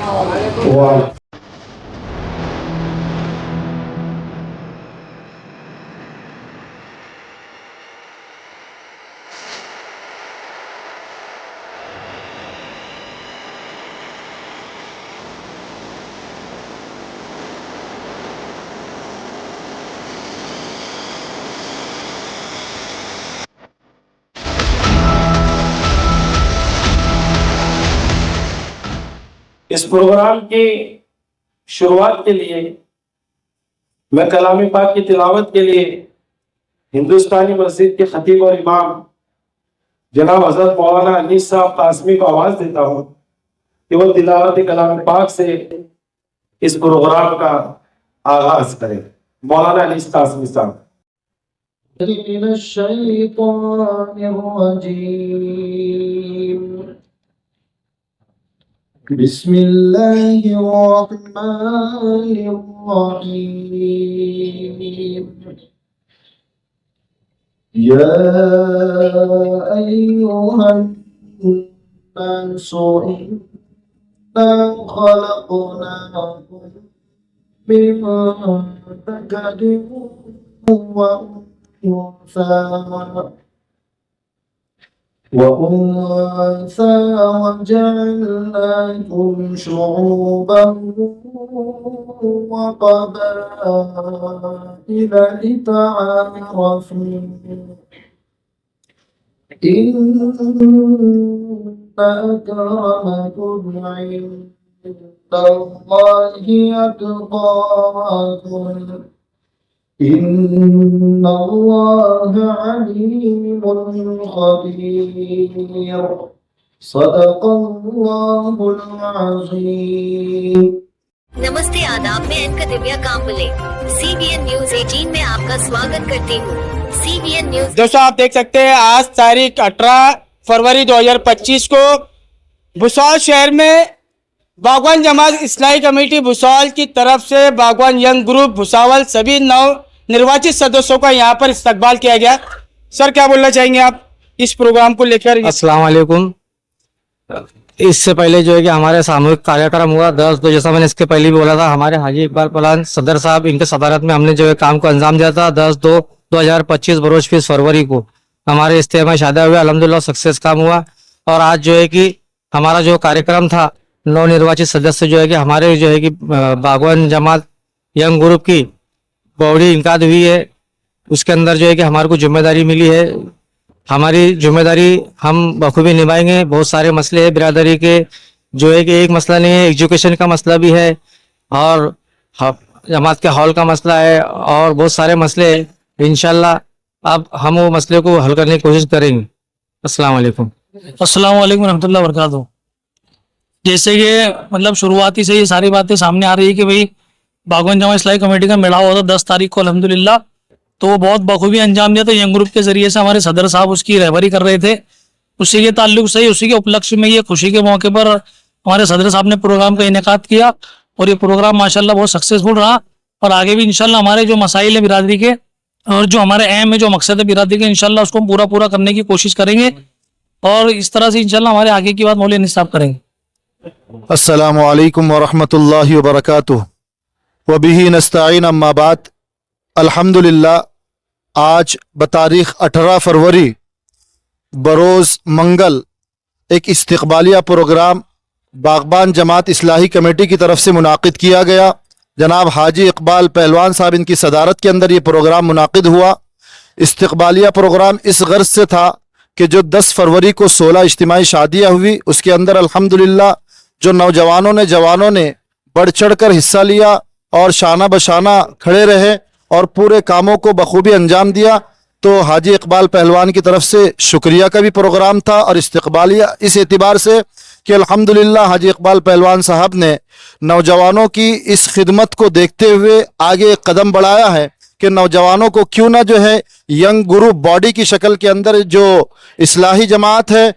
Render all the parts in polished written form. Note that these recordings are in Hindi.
वाह। इस प्रोग्राम की शुरुआत के लिए मैं कलाम पाक की तिलावत के लिए हिंदुस्तानी मस्जिद के खतीब और इमाम जनाब हजरत मौलाना अनीस साहब कासमी को आवाज देता हूँ कि वो तिलावत कलाम पाक से इस प्रोग्राम का आगाज करें। मौलाना अनीस कासमी साहब। बिस्मिल्लाहिर्रहमानिर्रहीम। या अय्युहन्नासु इन्ना खलक़नाकुम मिन ज़करिन व उन्सा वजa'alnakum शु'uban वक़बाइला लितa'ारफ़ू इन्ना अक्रमकुम इंदल्लाहि अत्क़ाकुम इन्नल्लाहा अलीमुन ख़बीर। सदक़ल्लाहुल अज़ीम। नमस्ते, आदाब। मैं anchor Divya Kamble CBN news 18 में आपका स्वागत करती हूँ। CBN news. दोस्तों, आप देख सकते हैं आज तारीख 18 फरवरी 2025 को भुसावल शहर में बागवान जमात इस्लाही कमेटी भुसावल की तरफ से बागवान यंग ग्रुप भुसावल सभी नव निर्वाचित सदस्यों का यहाँ पर इस्तकबाल किया गया। सर, क्या बोलना चाहेंगे आप इस प्रोग्राम को लेकर? अस्सलाम वालेकुम। इससे पहले जो है कि हमारे सामूहिक कार्यक्रम हुआ 10-2, जैसा मैंने इसके पहले भी बोला था। हमारे हाजी इकबाल पलान सदर साहब, इनके सदारत में हमने जो है काम को अंजाम दिया था 10/2/2025 बरोज 20 फरवरी को हमारे इज्तिमा शादा हुआ। अल्हम्दुलिल्लाह सक्सेस काम हुआ। और आज जो है कि हमारा जो कार्यक्रम था नवनिर्वाचित सदस्य जो है कि हमारे जो है कि बागवान जमात यंग ग्रुप की बॉडी इनकाद हुई है। उसके अंदर जो है कि हमारे को जिम्मेदारी मिली है। हमारी जिम्मेदारी हम बखूबी निभाएंगे। बहुत सारे मसले हैं बिरादरी के, जो है कि एक मसला नहीं है, एजुकेशन का मसला भी है और जमात के हॉल का मसला है और बहुत सारे मसले हैं। इंशाल्लाह अब हम वो मसले को हल करने की कोशिश करेंगे। अस्सलाम वालेकुम। अस्सलाम वालेकुम रहमतुल्लाहि व बरकातहू। जैसे कि मतलब शुरुआती से ये सारी बातें सामने आ रही है कि भाई बागवान जमात इस्लाही कमेटी का मिलाव हुआ था 10 तारीख को अल्हम्दुलिल्लाह, तो वो बहुत बखूबी अंजाम दिया। तो यंग ग्रुप के जरिए से हमारे सदर साहब उसकी रहबरी कर रहे थे। उसी के ताल्लुक से उसी के उपलक्ष्य में ये खुशी के मौके पर हमारे सदर साहब ने प्रोग्राम का इनेकाद किया और ये प्रोग्राम माशाल्लाह बहुत सक्सेसफुल रहा। और आगे भी इंशाल्लाह हमारे जो मसाइल है बिरादरी के और जो हमारे अहम है, जो मकसद है बिरादरी के, इंशाल्लाह उसको हम पूरा करने की कोशिश करेंगे और इस तरह से इंशाल्लाह हमारे आगे की बात मौलाना निसाब करेंगे। अस्सलामु अलैकुम वरहमतुल्लाहि वबरकातुहू व बिही नस्तईन अम्मा बाद। अल्हम्दुलिल्लाह आज बतारीख 18 फरवरी बरोज़ मंगल एक इस्तकबालिया प्रोग्राम बागबान जमात इस्लाही कमेटी की तरफ से मुनाकिद किया गया। जनाब हाजी इकबाल पहलवान साहब इनकी सदारत के अंदर ये प्रोग्राम मुनाकिद हुआ। इस्तकबालिया प्रोग्राम इस गर्ज से था कि जो 10 फरवरी को 16 इज्तिमाई शादियाँ हुई, उसके अंदर अल्हम्दुलिल्लाह जो नौजवानों ने जवानों ने बढ़ चढ़ कर हिस्सा लिया और शाना बशाना खड़े रहे और पूरे कामों को बखूबी अंजाम दिया। तो हाजी इकबाल पहलवान की तरफ से शुक्रिया का भी प्रोग्राम था और इस्तकबालिया इस एतबार से कि अल्हम्दुलिल्लाह हाजी इकबाल पहलवान साहब ने नौजवानों की इस खिदमत को देखते हुए आगे एक कदम बढ़ाया है कि नौजवानों को क्यों ना जो है यंग ग्रुप बॉडी की शक्ल के अंदर जो इस्लाही जमात है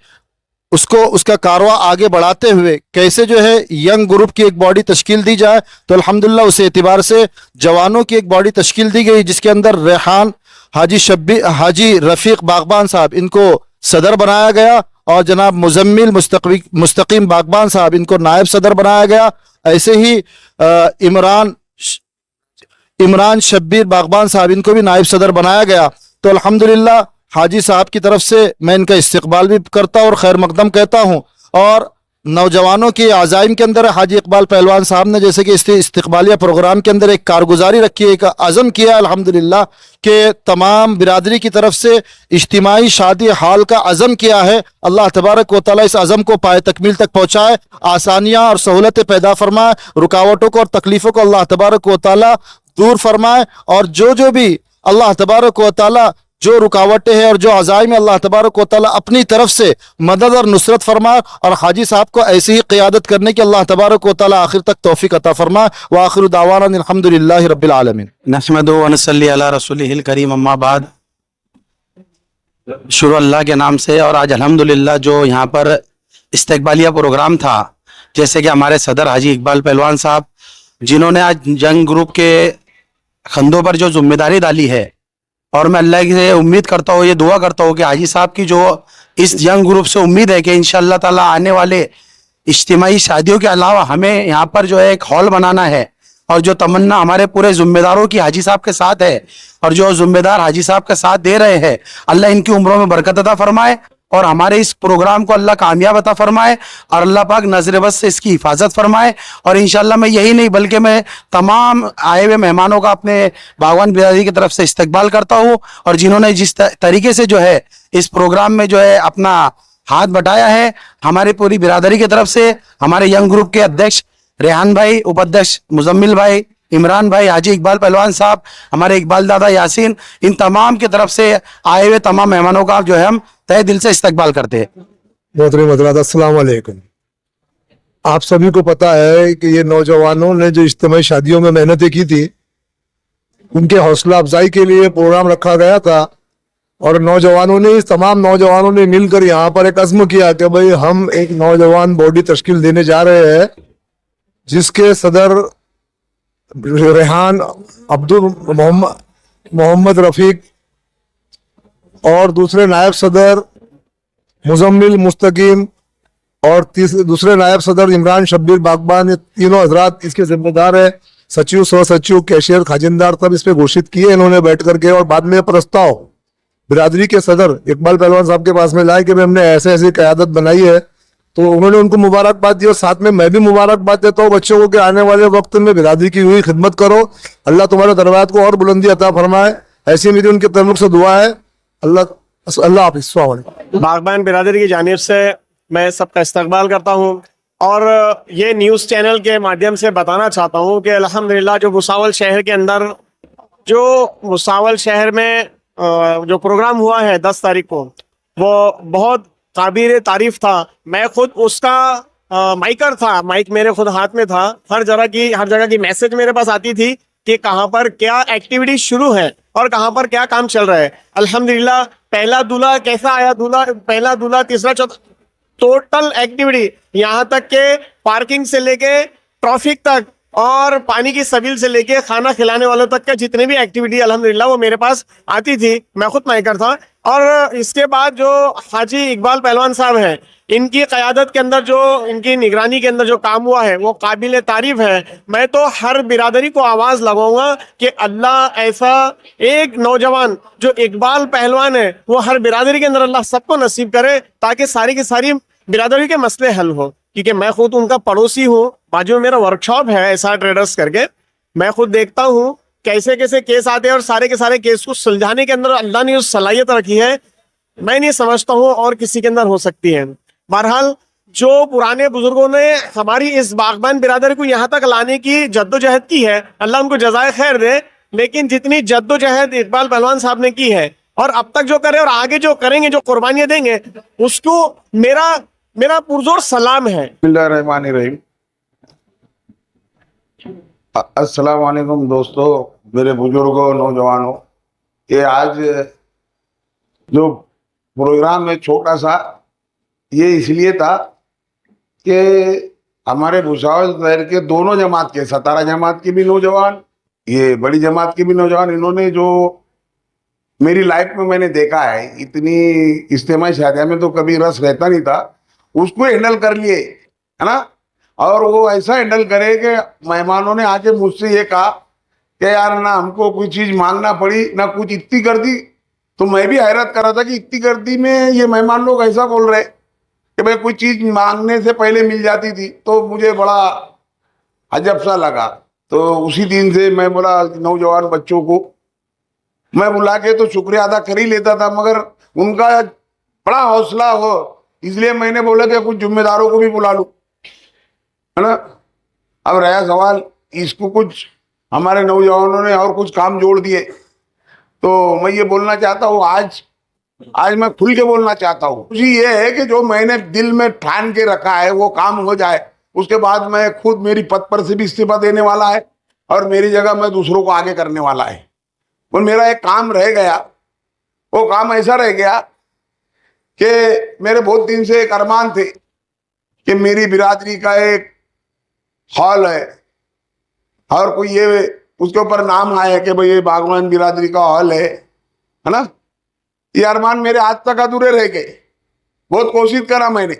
उसको उसका कारवा आगे बढ़ाते हुए कैसे जो है यंग ग्रुप की एक बॉडी तश्कील दी जाए। तो अल्हम्दुलिल्लाह उस एतबार से जवानों की एक बॉडी तश्कील दी गई जिसके अंदर रेहान हाजी रफ़ीक बागबान साहब इनको सदर बनाया गया और जनाब मुजम्मिल मुस्तकीम बागबान साहब इनको नायब सदर बनाया गया। ऐसे ही इमरान शब्बीर बागबान साहब इनको भी नायब सदर बनाया गया। तो अल्हम्दुलिल्लाह हाजी साहब की तरफ से मैं इनका इस्तकबाल भी करता हूँ और खैर मकदम कहता हूँ। और नौजवानों की आज़ाइम के अंदर हाजी इकबाल पहलवान साहब ने जैसे कि इस्तकबालिया प्रोग्राम के अंदर एक कारगुजारी रखी है, एक अज़म किया अल्हम्दुलिल्लाह कि तमाम बिरादरी की तरफ से इज्तिमाई शादी हाल का अज़म किया है। अल्लाह तबारक व तआला इस अज़म को पाए तकमील तक पहुँचाए, आसानियाँ और सहूलतें पैदा फरमाए, रुकावटों को और तकलीफ़ों को अल्लाह तबारक व तआला दूर फरमाए। और जो भी अल्लाह तबारक व तआला जो रुकावटें हैं और जो अज़ाइम अल्लाह तबारक व तआला अपनी तरफ से मदद और नुसरत फरमाए और हाजी साहब को ऐसी ही क़ियादत करने की अल्लाह तबारक व तआला आखिर तक तौफीक अता फरमाए। व आखिरु दावाना अल्हम्दुलिल्लाहि रब्बिल आलमीन। नहमदु व नसल्ली अला रसूलिहिल करीम, अम्मा बाद। शुरू अल्लाह के नाम से। और आज अल्हम्दुलिल्लाह जो यहाँ पर इस्तकबालिया प्रोग्राम था, जैसे कि हमारे सदर हाजी इकबाल पहलवान साहब जिन्होंने आज जंग ग्रुप के खंदों पर जो जिम्मेदारी डाली है, और मैं अल्लाह से उम्मीद करता हूँ, ये दुआ करता हूँ कि हाजी साहब की जो इस यंग ग्रुप से उम्मीद है कि इंशाअल्लाह ताला आने वाले इज्तिमाई शादियों के अलावा हमें यहाँ पर जो है एक हॉल बनाना है, और जो तमन्ना हमारे पूरे जिम्मेदारों की हाजी साहब के साथ है और जो जिम्मेदार हाजी साहब का साथ दे रहे हैं, अल्लाह इनकी उम्रों में बरकत अता फरमाए और हमारे इस प्रोग्राम को अल्लाह कामयाब अता फरमाए और अल्लाह पाक नजर बस से इसकी हिफाजत फरमाए। और इंशाअल्लाह मैं यही नहीं बल्कि मैं तमाम आए हुए मेहमानों का अपने बागवान बिरादरी की तरफ से इस्तकबाल करता हूँ, और जिन्होंने जिस तरीके से जो है इस प्रोग्राम में जो है अपना हाथ बटाया है, हमारी पूरी बिरादरी की तरफ से हमारे यंग ग्रुप के अध्यक्ष रेहान भाई, उपाध्यक्ष मुजम्मिल भाई, इमरान भाई, हाजी इकबाल पहलवान साहब, हमारे इकबाल दादा यासीन, इन तमाम की तरफ से आए हुए तमाम मेहमानों का जो है हम तहे दिल से इस्तकबाल करते हैं। मोहतरम हज़रात, अस्सलाम वालेकुम। आप सभी को पता है कि ये नौजवानों ने जो इज्तिमाई शादियों में मेहनतें की थी, उनके हौसला अफजाई के लिए प्रोग्राम रखा गया था और तमाम नौजवानों ने मिलकर यहाँ पर एक अज़्म किया कि भाई हम एक नौजवान बॉडी तश्कील देने जा रहे हैं, जिसके सदर रेहान अब्दुल मोहम्मद रफीक और दूसरे नायब सदर मुजम्मिल मुस्तकीम और दूसरे नायब सदर इमरान शब्बीर बागबान, ये तीनों हजरात इसके जिम्मेदार है। सचिव, सह सचिव, कैशियर, खाजिंदार सब इस पे घोषित किए इन्होंने बैठ करके, और बाद में प्रस्ताव बिरादरी के सदर इकबाल पहलवान साहब के पास में लाए कि हमने ऐसे ऐसी क़यादत बनाई है। तो उन्होंने उनको मुबारकबाद दी और साथ में मैं भी मुबारकबाद देता हूँ बच्चों को कि आने वाले वक्त में बिरादरी की हुई खिदमत करो, अल्लाह तुम्हारे दरबार को और बुलंदी अता फरमाए, ऐसी मेरी उनके तरफ से दुआ है। अल्लाह हाफिज़। बागबान बिरादरी की जानिब से मैं सबका इस्तकबाल करता हूँ और ये न्यूज़ चैनल के माध्यम से बताना चाहता हूँ कि अल्हम्दुलिल्लाह जो भुसावल शहर के अंदर जो भुसावल शहर में जो प्रोग्राम हुआ है 10 तारीख को, वो बहुत काबिल तारीफ था। मैं खुद उसका माइकर था, माइक मेरे खुद हाथ में था। हर जगह की मैसेज मेरे पास आती थी कि कहाँ पर क्या एक्टिविटी शुरू है और कहाँ पर क्या काम चल रहा है। अल्हम्दुलिल्लाह पहला दूल्हा कैसा आया, पहला दूल्हा, तीसरा, चौथा, टोटल एक्टिविटी, यहाँ तक के पार्किंग से लेके ट्रैफिक तक और पानी की सबील से लेके खाना खिलाने वालों तक का जितने भी एक्टिविटी अल्हम्दुलिल्लाह वो मेरे पास आती थी। मैं खुद माइकर था। और इसके बाद जो हाजी इकबाल पहलवान साहब हैं, इनकी क़यादत के अंदर जो इनकी निगरानी के अंदर जो काम हुआ है वो काबिल तारीफ है। मैं तो हर बिरादरी को आवाज़ लगाऊंगा कि अल्लाह ऐसा एक नौजवान जो इकबाल पहलवान है वो हर बिरादरी के अंदर अल्लाह सबको नसीब करे, ताकि सारी की सारी बिरादरी के मसले हल हो। क्योंकि मैं खुद उनका पड़ोसी हूँ, बाजू में मेरा वर्कशॉप है एसआर ट्रेडर्स करके। मैं खुद देखता हूँ कैसे कैसे केस आते हैं और सारे के सारे केस को सुलझाने के अंदर अल्लाह ने उस सलाहियत रखी है, मैं नहीं समझता हूँ और किसी के अंदर हो सकती है। बहरहाल जो पुराने बुजुर्गों ने हमारी इस बागबान बिरादरी को यहाँ तक लाने की जद्दोजहद की है, अल्लाह उनको जज़ाए खैर दे। लेकिन जितनी जद्दोजहद इकबाल पहलवान साहब ने की है और अब तक जो करे और आगे जो करेंगे, जो कुर्बानियाँ देंगे, उसको मेरा पुरजोर सलाम है। बिस्मिल्लाहिर्रहमानिर्रहीम। अस्सलाम वालेकुम दोस्तों, मेरे बुजुर्गों, नौजवानों, ये आज जो प्रोग्राम है छोटा सा, ये इसलिए था कि हमारे भुसावल शहर के दोनों जमात के, सतारा जमात के भी नौजवान, ये बड़ी जमात के भी नौजवान, इन्होंने जो मेरी लाइफ में मैंने देखा है। इतनी इज्तिमाई शादिया में तो कभी रस रहता नहीं था, उसको हैंडल कर लिए, है ना। और वो ऐसा हैंडल करे कि मेहमानों ने आके मुझसे ये कहा कि यार ना हमको कोई चीज़ मांगना पड़ी ना कुछ, इतनी कर दी। तो मैं भी हैरत कर रहा था कि इतनी गर्दी में ये मेहमान लोग ऐसा बोल रहे कि भाई कोई चीज़ मांगने से पहले मिल जाती थी। तो मुझे बड़ा अजब सा लगा। तो उसी दिन से मैं बोला नौजवान बच्चों को मैं बुला के तो शुक्रिया अदा कर ही लेता था, मगर उनका बड़ा हौसला हो, इसलिए मैंने बोला कि कुछ जिम्मेदारों को भी बुला लूं, है ना। अब रहा सवाल, इसको कुछ हमारे नौजवानों ने और कुछ काम जोड़ दिए। तो मैं ये बोलना चाहता हूँ, आज मैं खुल के बोलना चाहता हूँ। खुशी ये है कि जो मैंने दिल में ठान के रखा है वो काम हो जाए। उसके बाद मैं खुद मेरी पद पर से भी इस्तीफा देने वाला है और मेरी जगह मैं दूसरों को आगे करने वाला है। और मेरा एक काम रह गया, वो काम ऐसा रह गया कि मेरे बहुत दिन से एक अरमान थे कि मेरी बिरादरी का एक हॉल है और कोई ये उसके ऊपर नाम आया कि भाई ये बागवान बिरादरी का हॉल है ना। ये अरमान मेरे आज तक अधूरे रह गए। बहुत कोशिश करा मैंने,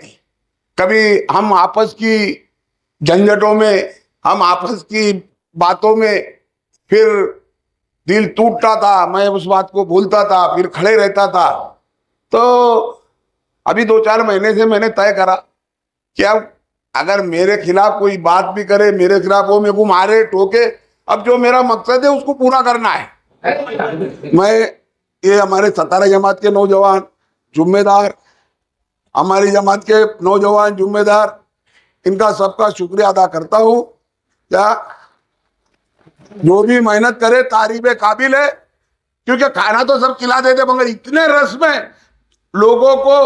कभी हम आपस की झंझटों में, हम आपस की बातों में फिर दिल टूटता था, मैं उस बात को भूलता था, फिर खड़े रहता था। तो अभी 2-4 महीने से मैंने तय करा कि अब अगर मेरे खिलाफ कोई बात भी करे, मेरे खिलाफ वो मेरे को मारे टोके, अब जो मेरा मकसद है उसको पूरा करना है। मैं ये हमारे सतारा जमात के नौजवान जुम्मेदार, हमारी जमात के नौजवान जुम्मेदार, इनका सबका शुक्रिया अदा करता हूँ। क्या जो भी मेहनत करे तारीफ काबिल है, क्योंकि खाना तो सब खिला देते मगर इतने रस में लोगों को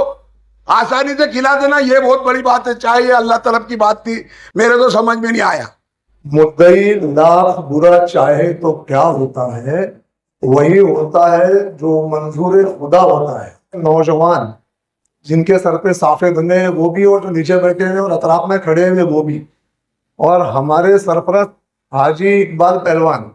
आसानी से खिला देना ये बहुत बड़ी बात है। चाहे ये अल्लाह तरफ की बात थी, मेरे तो समझ में नहीं आया। मुद्दई लाख बुरा चाहे तो क्या होता है, वही होता है जो मंजूर खुदा होता है। नौजवान जिनके सर पे साफे बने वो भी और जो नीचे बैठे हुए और अतराफ में खड़े हुए वो भी, और हमारे सरपरस्त हाजी इकबाल पहलवान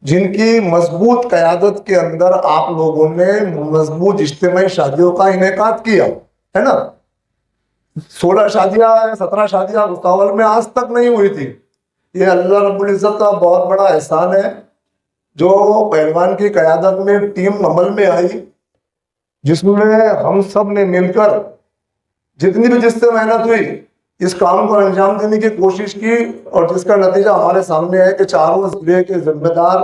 जिनकी मजबूत क़यादत के अंदर आप लोगों ने मजबूत इज्तिमाई शादियों का इनेकाद किया है ना। 16 शादियां 17 शादियां भुसावल में आज तक नहीं हुई थी। ये अल्लाह रब्बुल इज्जत का बहुत बड़ा एहसान है जो पहलवान की क़यादत में टीम अमल में आई, जिसमें हम सब ने मिलकर जितनी भी जिससे मेहनत हुई इस काम को अंजाम देने की कोशिश की, और जिसका नतीजा हमारे सामने है कि चारों जिले के जिम्मेदार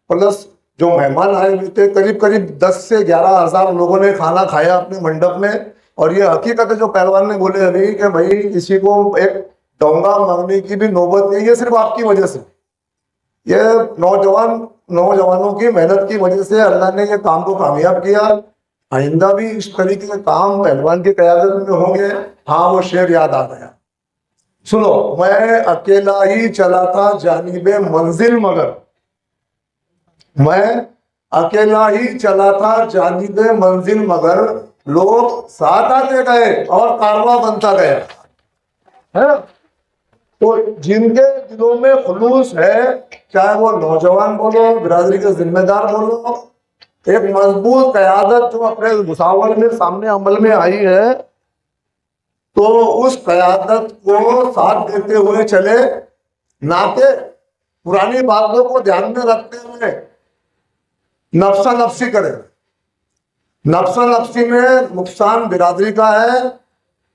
प्लस जो मेहमान आए हुए थे, करीब करीब 10 से 11 हज़ार लोगों ने खाना खाया अपने मंडप में। और ये हकीकत है जो पहलवान ने बोले अभी कि भाई किसी को एक डोंगा मांगने की भी नौबत नहीं, ये सिर्फ आपकी वजह से, ये नौजवानों की मेहनत की वजह से अल्लाह ने ये काम को कामयाब किया। आइंदा भी इस तरीके के काम पहलवान की क़यादत में होंगे। हाँ, वो शेर याद आ गया, सुनो। मैं अकेला ही चला था जानिबे मंजिल मगर, मैं अकेला ही चला था जानिबे मंजिल मगर, लोग साथ आते गए और कारवां बनता गया है। तो जिनके दिलों में खुलूस है, चाहे वो नौजवान बोलो, बिरादरी के जिम्मेदार बोलो, एक मजबूत क़यादत जो अपने भुसावल में सामने अमल में आई है, तो उस क़यादत को साथ देते हुए चले, नाते पुरानी बातों को ध्यान में रखते हुए नफ्सा नफ्सी करें। नफ्सा नफ्सी में नुकसान बिरादरी का है।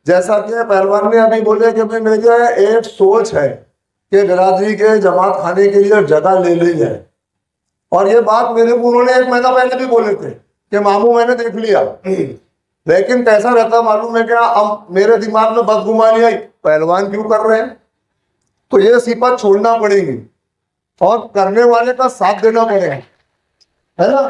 जैसा कि पहलवान ने अभी बोले कि भाई मेरी एक सोच है कि बिरादरी के जमात खाने के लिए जगह ले ली जाए, और ये बात मेरे को उन्होंने 1 महीना पहले भी बोले थे कि मामू मैंने देख लिया, लेकिन कैसा रहता मालूम है क्या, अब मेरे दिमाग में बदगुमानी आई, पहलवान क्यों कर रहे हैं, तो ये सिफत छोड़ना पड़ेगी और करने वाले का साथ देना पड़ेगा, है ना।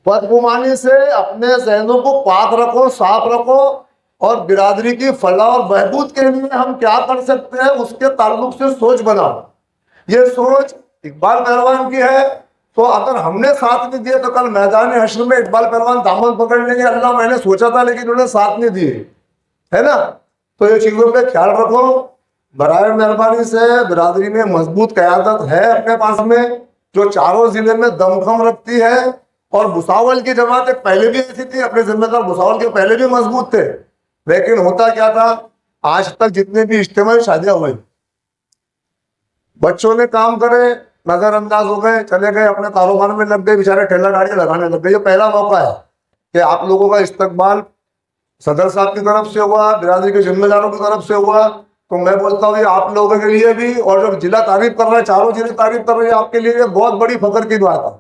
बदगुमानी से अपने जहनों को पाक रखो, साफ रखो, और बिरादरी की फलाह और बहबूद के लिए हम क्या कर सकते हैं उसके ताल्लुक से सोच बनाओ। ये सोच इकबाल पहलवान की है, तो अगर हमने साथ नहीं दिए तो कल मैदान हश्र में इकबाल पहलवान दामन पकड़ लेंगे, अल्लाह मैंने सोचा था लेकिन उन्होंने साथ नहीं दिए, है ना। तो ये चीज़ों पे ख्याल रखो। बराए मेहरबानी से बिरादरी में मजबूत क़यादत है अपने पास में, जो चारों जिले में दमखम रखती है, और भुसावल की जमात पहले भी ऐसी थी, अपने जिम्मेदार भुसावल के पहले भी मजबूत थे, लेकिन होता क्या था, आज तक जितने भी इज्तिमाई शादियां हुई, बच्चों ने काम करे, नजरअंदाज हो गए, चले गए, अपने कारोबार में लग गए, बेचारे ठेला गाड़ी लगाने लग गए। ये पहला मौका है कि आप लोगों का इस्तकबाल सदर साहब की तरफ से हुआ, बिरादरी के जिम्मेदारों की तरफ से हुआ, तो मैं बोलता हूँ ये आप लोगों के लिए भी, और जो जिला तारीफ कर रहा है, चारों जिले तारीफ कर रहे हैं, आपके लिए बहुत बड़ी फख्र की बात है।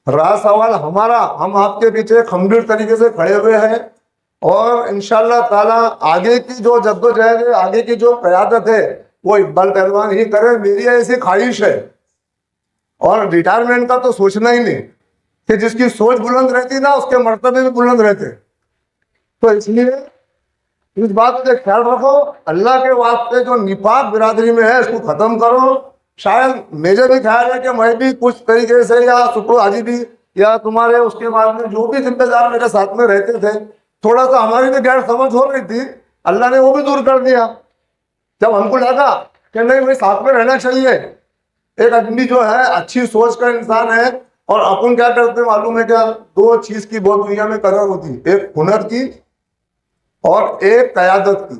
रहा सवाल हमारा, हम आपके पीछे खंबीर तरीके से खड़े हुए हैं, और इंशाअल्लाह ताला आगे की जो जद्दोजहद है, आगे की जो क़यादत है, वो इकबाल पहलवान ही करे, मेरी ऐसी ख्वाहिश है। और रिटायरमेंट का तो सोचना ही नहीं, कि जिसकी सोच बुलंद रहती ना, उसके मर्तबे भी बुलंद रहते। तो इसलिए इस बात का ख्याल रखो, अल्लाह के वास्ते जो निफाक बिरादरी में है इसको खत्म करो। शायद मुझे भी ख्याल है कि मैं भी कुछ तरीके से, या सुप्रो हाजी भी, या तुम्हारे उसके बाद में जो भी जिम्मेदार मेरे साथ में रहते थे, थोड़ा सा हमारी भी गैर समझ हो रही थी, अल्लाह ने वो भी दूर कर दिया। जब हमको लगा कि नहीं भाई साथ में रहना चाहिए, एक आदमी जो है अच्छी सोच का इंसान है, और अपन क्या करते हैं मालूम है क्या, दो चीज की बहुत दुनिया में कदर होती, एक हुनर की और एक क़यादत की।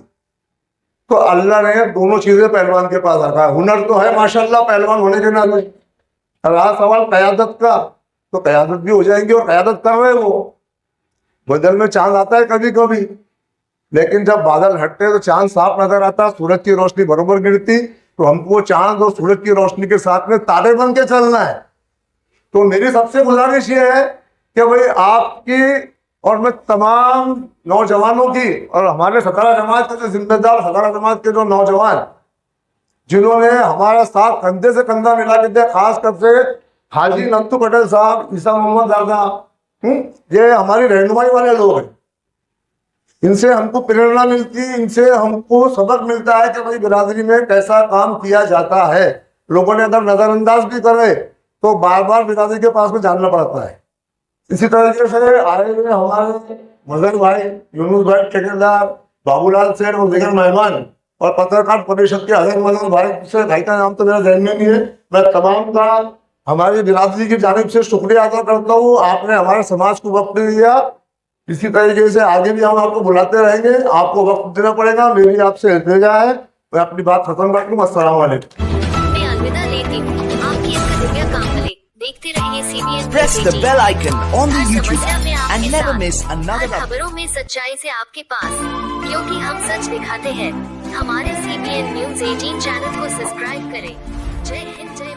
तो अल्लाह ने दोनों चीजें पहलवान के पास रखा है। हुनर तो है माशाल्लाह पहलवान होने के नाते, रहा सवाल क़यादत का, तो क़यादत भी हो जाएंगी, और क़यादत कर रहे वो। बदल में चांद आता है कभी कभी, लेकिन जब बादल हटते तो चांद साफ नजर आता, सूरज की रोशनी बरोबर गिरती, तो हमको चांद और सूरज की रोशनी के साथ में तारे बन के चलना है। तो मेरी सबसे गुजारिश ये है कि भाई आपकी और मैं तमाम नौजवानों की, और हमारे सतारा जमात के जो जिम्मेदार, सतारा जमात के जो नौजवान जिन्होंने हमारा साथ कंधे से कंधा मिला के दिया, खास कर से हाजी नंतू पटेल साहब, ईसा मोहम्मद दादा, ये हमारी रहनुमाई वाले लोग हैं। इनसे हमको प्रेरणा मिलती है, इनसे हमको सबक मिलता है कि भाई बिरादरी में कैसा काम किया जाता है। लोगों ने अगर नजरअंदाज भी करे तो बार बार बिरादरी के पास में जानना पड़ता है। इसी तरीके से आए हुए हमारे मजहर भाई, यूनुस भाई ठेकेदार, बाबूलाल सेठ और दिगर मेहमान, और पत्रकार परिषद के अजय मजहर भाई का नाम तो मेरा ध्यान में नहीं है, मैं तमाम का हमारी बिरादरी की जानिब से शुक्रिया अदा करता हूँ। आपने हमारे समाज को वक्त दिया, इसी तरीके से आगे भी हम आपको बुलाते रहेंगे, आपको वक्त देना पड़ेगा। मेरी आपसे इल्तिजा है, मैं अपनी बात खत्म कर दूँ। अस्सलाम वालेकुम। मैं अलविदा लेती हूँ, आपकी इसका दुनिया काम मिले। देखते रहिए CBN Press the bell icon on the her YouTube समस्या में app आपके and never साथ, miss another हर खबरों में सच्चाई से आपके पास, क्योंकि हम सच दिखाते हैं। हमारे CBN News 18 चैनल को सब्सक्राइब करें। जय हिंद, जय